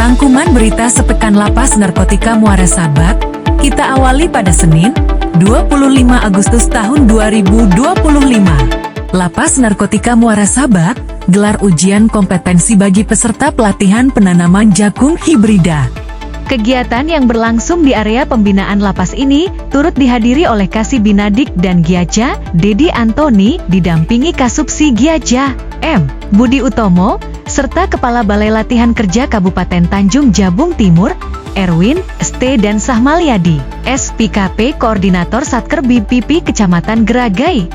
Rangkuman berita sepekan Lapas Narkotika Muara Sabak, kita awali pada Senin, 25 Agustus tahun 2025. Lapas Narkotika Muara Sabak gelar ujian kompetensi bagi peserta pelatihan penanaman jagung hibrida. Kegiatan yang berlangsung di area pembinaan lapas ini turut dihadiri oleh Kasih Binadik dan Giaja, Dedi Antoni, didampingi Kasubsi Giaja, M. Budi Utomo, serta Kepala Balai Latihan Kerja Kabupaten Tanjung Jabung Timur, Erwin, ST dan Sahmalyadi, SPKP Koordinator Satker BPP Kecamatan Geragai.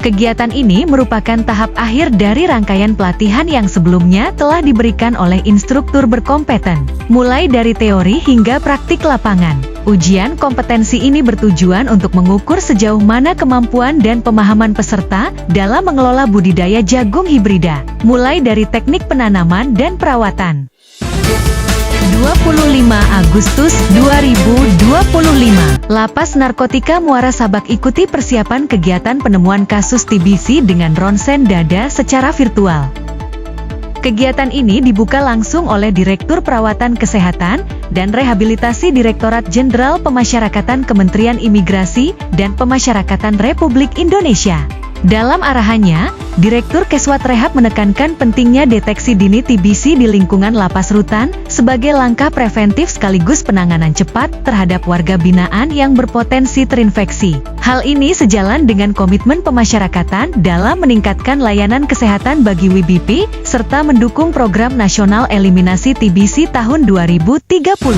Kegiatan ini merupakan tahap akhir dari rangkaian pelatihan yang sebelumnya telah diberikan oleh instruktur berkompeten, mulai dari teori hingga praktik lapangan. Ujian kompetensi ini bertujuan untuk mengukur sejauh mana kemampuan dan pemahaman peserta dalam mengelola budidaya jagung hibrida, mulai dari teknik penanaman dan perawatan. 25 Agustus 2025, Lapas Narkotika Muara Sabak ikuti persiapan kegiatan penemuan kasus TBC dengan ronsen dada secara virtual. Kegiatan ini dibuka langsung oleh Direktur Perawatan Kesehatan dan Rehabilitasi Direktorat Jenderal Pemasyarakatan Kementerian Imigrasi dan Pemasyarakatan Republik Indonesia. Dalam arahannya, Direktur Keswat Rehab menekankan pentingnya deteksi dini TBC di lingkungan lapas rutan sebagai langkah preventif sekaligus penanganan cepat terhadap warga binaan yang berpotensi terinfeksi. Hal ini sejalan dengan komitmen pemasyarakatan dalam meningkatkan layanan kesehatan bagi WBP serta mendukung program nasional eliminasi TBC tahun 2030. 25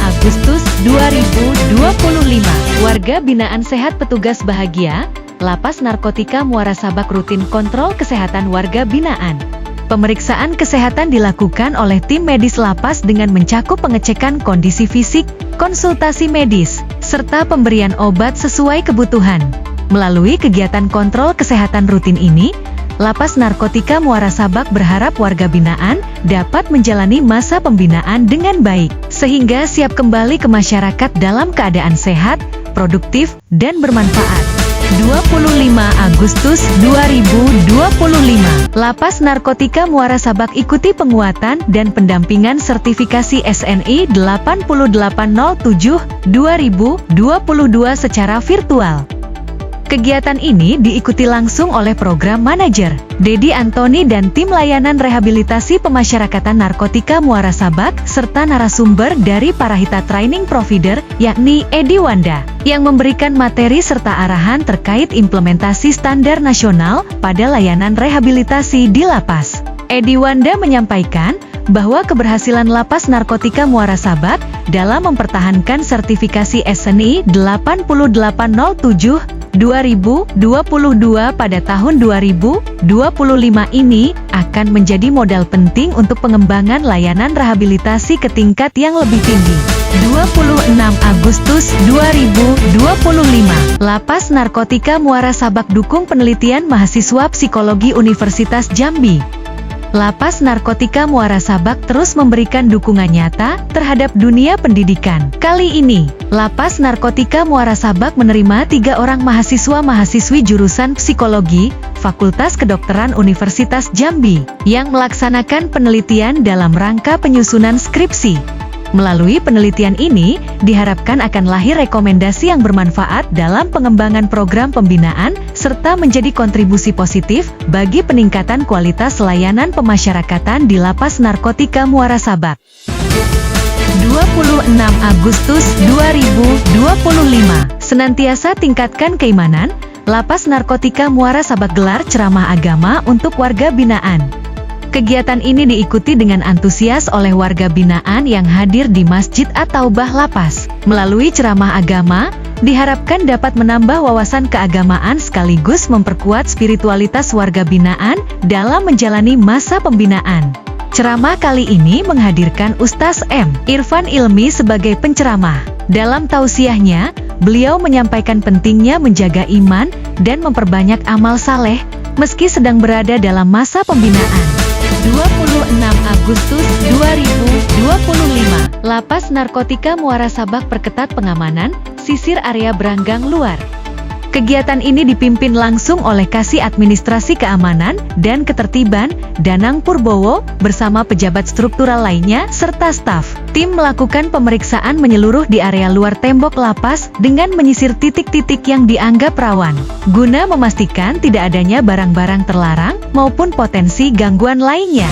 Agustus 2025, warga binaan sehat petugas bahagia. Lapas Narkotika Muara Sabak rutin kontrol kesehatan warga binaan. Pemeriksaan kesehatan dilakukan oleh tim medis lapas dengan mencakup pengecekan kondisi fisik, konsultasi medis, serta pemberian obat sesuai kebutuhan. Melalui kegiatan kontrol kesehatan rutin ini, Lapas Narkotika Muara Sabak berharap warga binaan dapat menjalani masa pembinaan dengan baik, sehingga siap kembali ke masyarakat dalam keadaan sehat, produktif, dan bermanfaat. 25 Agustus 2025, Lapas Narkotika Muara Sabak ikuti penguatan dan pendampingan sertifikasi SNI 8807-2022 secara virtual. Kegiatan ini diikuti langsung oleh Program Manajer Dedi Antoni dan tim layanan rehabilitasi pemasyarakatan narkotika Muara Sabak serta narasumber dari Parahita Training Provider yakni Edi Wanda yang memberikan materi serta arahan terkait implementasi standar nasional pada layanan rehabilitasi di lapas. Edi Wanda menyampaikan bahwa keberhasilan Lapas Narkotika Muara Sabak dalam mempertahankan sertifikasi SNI 8807-2022 pada tahun 2025 ini akan menjadi modal penting untuk pengembangan layanan rehabilitasi ke tingkat yang lebih tinggi. 26 Agustus 2025, Lapas Narkotika Muara Sabak dukung penelitian mahasiswa psikologi Universitas Jambi. Lapas Narkotika Muara Sabak terus memberikan dukungan nyata terhadap dunia pendidikan. Kali ini, Lapas Narkotika Muara Sabak menerima 3 orang mahasiswa-mahasiswi jurusan psikologi, Fakultas Kedokteran Universitas Jambi, yang melaksanakan penelitian dalam rangka penyusunan skripsi. Melalui penelitian ini, diharapkan akan lahir rekomendasi yang bermanfaat dalam pengembangan program pembinaan, serta menjadi kontribusi positif bagi peningkatan kualitas layanan pemasyarakatan di Lapas Narkotika Muara Sabak. 26 Agustus 2025, senantiasa tingkatkan keimanan, Lapas Narkotika Muara Sabak gelar ceramah agama untuk warga binaan. Kegiatan ini diikuti dengan antusias oleh warga binaan yang hadir di Masjid At-Taubah Lapas. Melalui ceramah agama, diharapkan dapat menambah wawasan keagamaan sekaligus memperkuat spiritualitas warga binaan dalam menjalani masa pembinaan. Ceramah kali ini menghadirkan Ustaz M. Irfan Ilmi sebagai penceramah. Dalam tausiahnya, beliau menyampaikan pentingnya menjaga iman dan memperbanyak amal saleh meski sedang berada dalam masa pembinaan. 26 Agustus 2025, Lapas Narkotika Muara Sabak perketat pengamanan, sisir area Branggang Luar. Kegiatan ini dipimpin langsung oleh Kasih Administrasi Keamanan dan Ketertiban, Danang Purbowo, bersama pejabat struktural lainnya serta staf. Tim melakukan pemeriksaan menyeluruh di area luar tembok lapas dengan menyisir titik-titik yang dianggap rawan, guna memastikan tidak adanya barang-barang terlarang maupun potensi gangguan lainnya.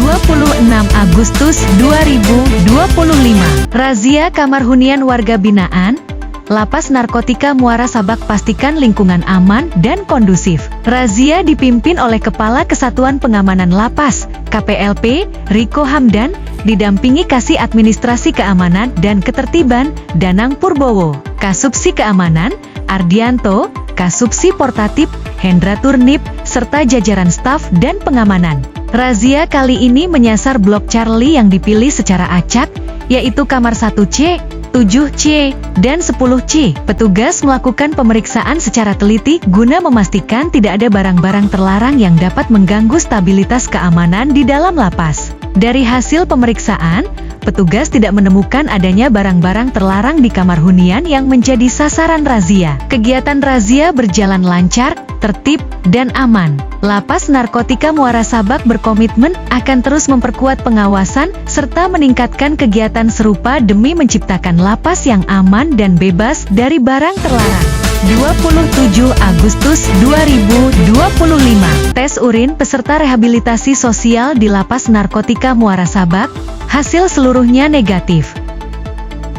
26 Agustus 2025, razia kamar hunian warga binaan Lapas Narkotika Muara Sabak, pastikan lingkungan aman dan kondusif. Razia dipimpin oleh Kepala Kesatuan Pengamanan Lapas, KPLP, Riko Hamdan, didampingi Kasih Administrasi Keamanan dan Ketertiban, Danang Purbowo, Kasubsi Keamanan, Ardianto, Kasubsi Portatip, Hendra Turnip, serta jajaran staf dan pengamanan. Razia kali ini menyasar Blok Charlie yang dipilih secara acak, yaitu kamar 1C, 7C, dan 10C. Petugas melakukan pemeriksaan secara teliti guna memastikan tidak ada barang-barang terlarang yang dapat mengganggu stabilitas keamanan di dalam lapas. Dari hasil pemeriksaan, petugas tidak menemukan adanya barang-barang terlarang di kamar hunian yang menjadi sasaran razia. Kegiatan razia berjalan lancar, tertib, dan aman. Lapas Narkotika Muara Sabak berkomitmen akan terus memperkuat pengawasan serta meningkatkan kegiatan serupa demi menciptakan lapas yang aman dan bebas dari barang terlarang. 27 Agustus 2025, tes urin peserta rehabilitasi sosial di Lapas Narkotika Muara Sabak, hasil seluruhnya negatif.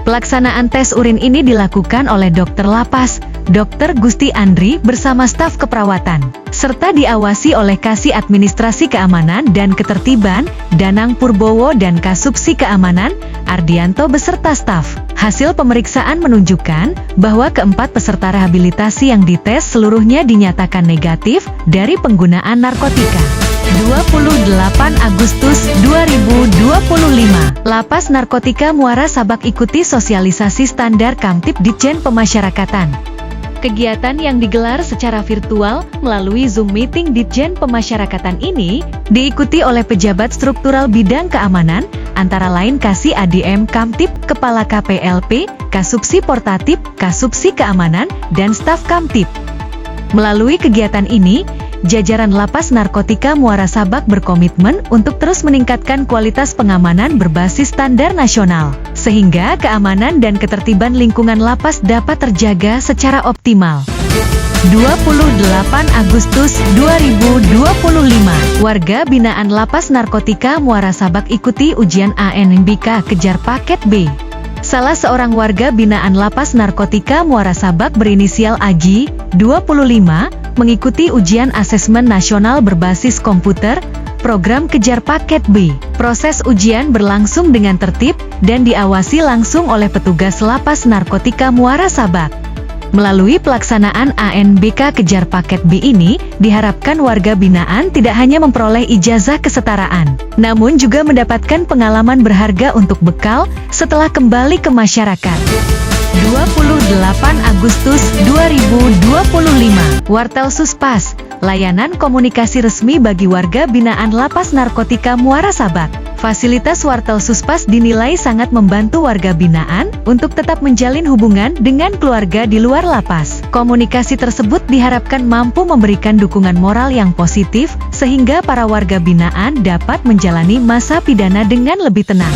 Pelaksanaan tes urin ini dilakukan oleh dokter lapas, Dr. Gusti Andri bersama staf keperawatan, serta diawasi oleh Kasih Administrasi Keamanan dan Ketertiban, Danang Purbowo, dan Kasubsi Keamanan, Ardianto beserta staf. Hasil pemeriksaan menunjukkan bahwa keempat peserta rehabilitasi yang dites seluruhnya dinyatakan negatif dari penggunaan narkotika. 28 Agustus 2025, Lapas Narkotika Muara Sabak ikuti sosialisasi standar Kamtib Ditjen Pemasyarakatan. Kegiatan yang digelar secara virtual melalui Zoom Meeting Ditjen Pemasyarakatan ini diikuti oleh pejabat struktural bidang keamanan, antara lain Kasih ADM Kamtib, Kepala KPLP, Kasubsi Portatip, Kasubsi Keamanan, dan staf Kamtib. Melalui kegiatan ini, jajaran Lapas Narkotika Muara Sabak berkomitmen untuk terus meningkatkan kualitas pengamanan berbasis standar nasional, sehingga keamanan dan ketertiban lingkungan lapas dapat terjaga secara optimal. 28 Agustus 2025, warga binaan Lapas Narkotika Muara Sabak ikuti ujian ANBK Kejar Paket B. Salah seorang warga binaan Lapas Narkotika Muara Sabak berinisial Aji, 25, mengikuti ujian asesmen nasional berbasis komputer, program Kejar Paket B. Proses ujian berlangsung dengan tertib dan diawasi langsung oleh petugas Lapas Narkotika Muara Sabak. Melalui pelaksanaan ANBK Kejar Paket B ini, diharapkan warga binaan tidak hanya memperoleh ijazah kesetaraan, namun juga mendapatkan pengalaman berharga untuk bekal setelah kembali ke masyarakat. 28 Agustus 2025, Wartel Suspas, layanan komunikasi resmi bagi warga binaan Lapas Narkotika Muara Sabak. Fasilitas Wartel Suspas dinilai sangat membantu warga binaan untuk tetap menjalin hubungan dengan keluarga di luar lapas. Komunikasi tersebut diharapkan mampu memberikan dukungan moral yang positif, sehingga para warga binaan dapat menjalani masa pidana dengan lebih tenang.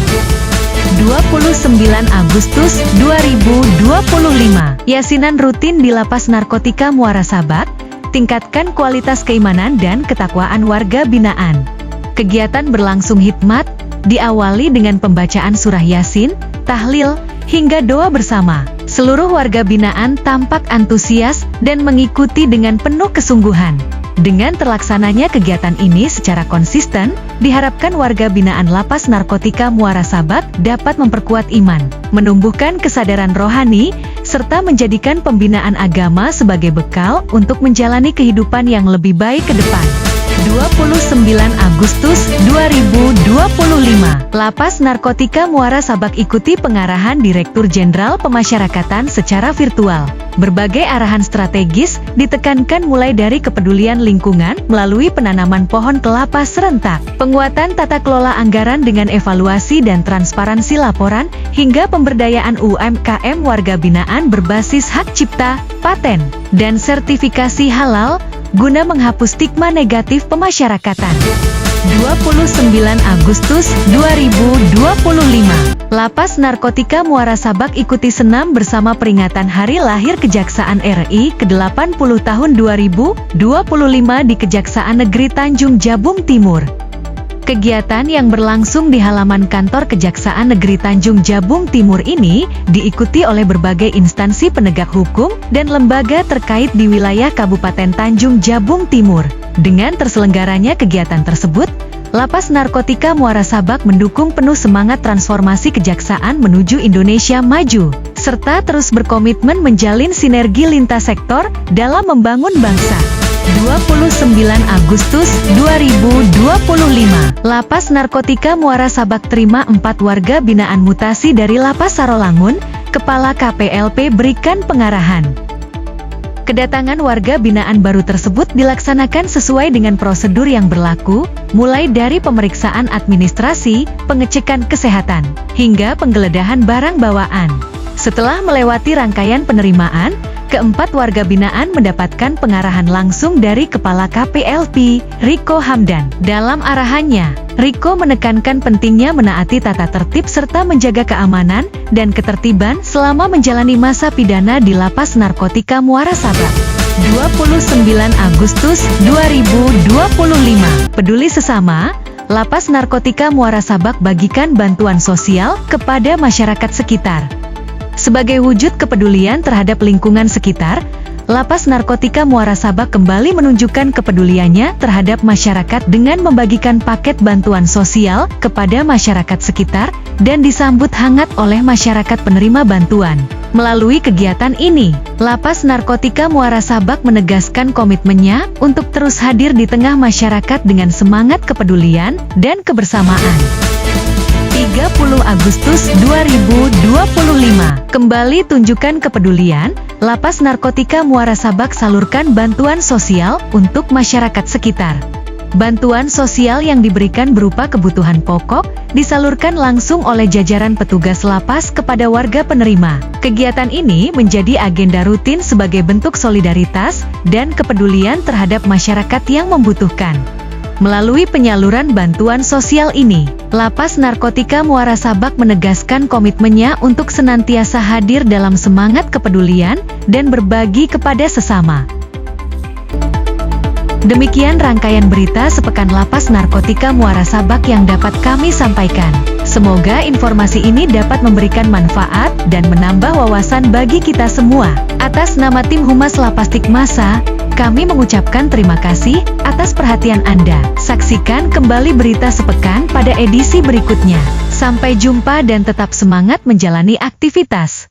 29 Agustus 2025, yasinan rutin di Lapas Narkotika Muara Sabak, tingkatkan kualitas keimanan dan ketakwaan warga binaan. Kegiatan berlangsung hikmat, diawali dengan pembacaan surah Yasin, tahlil, hingga doa bersama. Seluruh warga binaan tampak antusias dan mengikuti dengan penuh kesungguhan. Dengan terlaksananya kegiatan ini secara konsisten, diharapkan warga binaan Lapas Narkotika Muara Sabak dapat memperkuat iman, menumbuhkan kesadaran rohani, serta menjadikan pembinaan agama sebagai bekal untuk menjalani kehidupan yang lebih baik ke depan. 29 Agustus 2025, Lapas Narkotika Muara Sabak ikuti pengarahan Direktur Jenderal Pemasyarakatan secara virtual. Berbagai arahan strategis ditekankan mulai dari kepedulian lingkungan melalui penanaman pohon kelapa serentak, penguatan tata kelola anggaran dengan evaluasi dan transparansi laporan, hingga pemberdayaan UMKM warga binaan berbasis hak cipta, paten, dan sertifikasi halal, guna menghapus stigma negatif pemasyarakatan. 29 Agustus 2025, Lapas Narkotika Muara Sabak ikuti senam bersama peringatan Hari Lahir Kejaksaan RI ke-80 tahun 2025 di Kejaksaan Negeri Tanjung Jabung Timur. Kegiatan yang berlangsung di halaman kantor Kejaksaan Negeri Tanjung Jabung Timur ini diikuti oleh berbagai instansi penegak hukum dan lembaga terkait di wilayah Kabupaten Tanjung Jabung Timur. Dengan terselenggaranya kegiatan tersebut, Lapas Narkotika Muara Sabak mendukung penuh semangat transformasi kejaksaan menuju Indonesia maju, serta terus berkomitmen menjalin sinergi lintas sektor dalam membangun bangsa. 29 Agustus 2025, Lapas Narkotika Muara Sabak terima 4 warga binaan mutasi dari Lapas Sarolangun, Kepala KPLP berikan pengarahan. Kedatangan warga binaan baru tersebut dilaksanakan sesuai dengan prosedur yang berlaku, mulai dari pemeriksaan administrasi, pengecekan kesehatan, hingga penggeledahan barang bawaan. Setelah melewati rangkaian penerimaan, keempat warga binaan mendapatkan pengarahan langsung dari Kepala KPLP, Riko Hamdan. Dalam arahannya, Riko menekankan pentingnya menaati tata tertib serta menjaga keamanan dan ketertiban selama menjalani masa pidana di Lapas Narkotika Muara Sabak. 29 Agustus 2025, peduli sesama, Lapas Narkotika Muara Sabak bagikan bantuan sosial kepada masyarakat sekitar. Sebagai wujud kepedulian terhadap lingkungan sekitar, Lapas Narkotika Muara Sabak kembali menunjukkan kepeduliannya terhadap masyarakat dengan membagikan paket bantuan sosial kepada masyarakat sekitar dan disambut hangat oleh masyarakat penerima bantuan. Melalui kegiatan ini, Lapas Narkotika Muara Sabak menegaskan komitmennya untuk terus hadir di tengah masyarakat dengan semangat kepedulian dan kebersamaan. 30 Agustus 2025, kembali tunjukkan kepedulian, Lapas Narkotika Muara Sabak salurkan bantuan sosial untuk masyarakat sekitar. Bantuan sosial yang diberikan berupa kebutuhan pokok, disalurkan langsung oleh jajaran petugas lapas kepada warga penerima. Kegiatan ini menjadi agenda rutin sebagai bentuk solidaritas dan kepedulian terhadap masyarakat yang membutuhkan. Melalui penyaluran bantuan sosial ini, Lapas Narkotika Muara Sabak menegaskan komitmennya untuk senantiasa hadir dalam semangat kepedulian dan berbagi kepada sesama. Demikian rangkaian berita sepekan Lapas Narkotika Muara Sabak yang dapat kami sampaikan. Semoga informasi ini dapat memberikan manfaat dan menambah wawasan bagi kita semua. Atas nama tim Humas Lapas Tikmasa, kami mengucapkan terima kasih atas perhatian Anda. Saksikan kembali berita sepekan pada edisi berikutnya. Sampai jumpa dan tetap semangat menjalani aktivitas.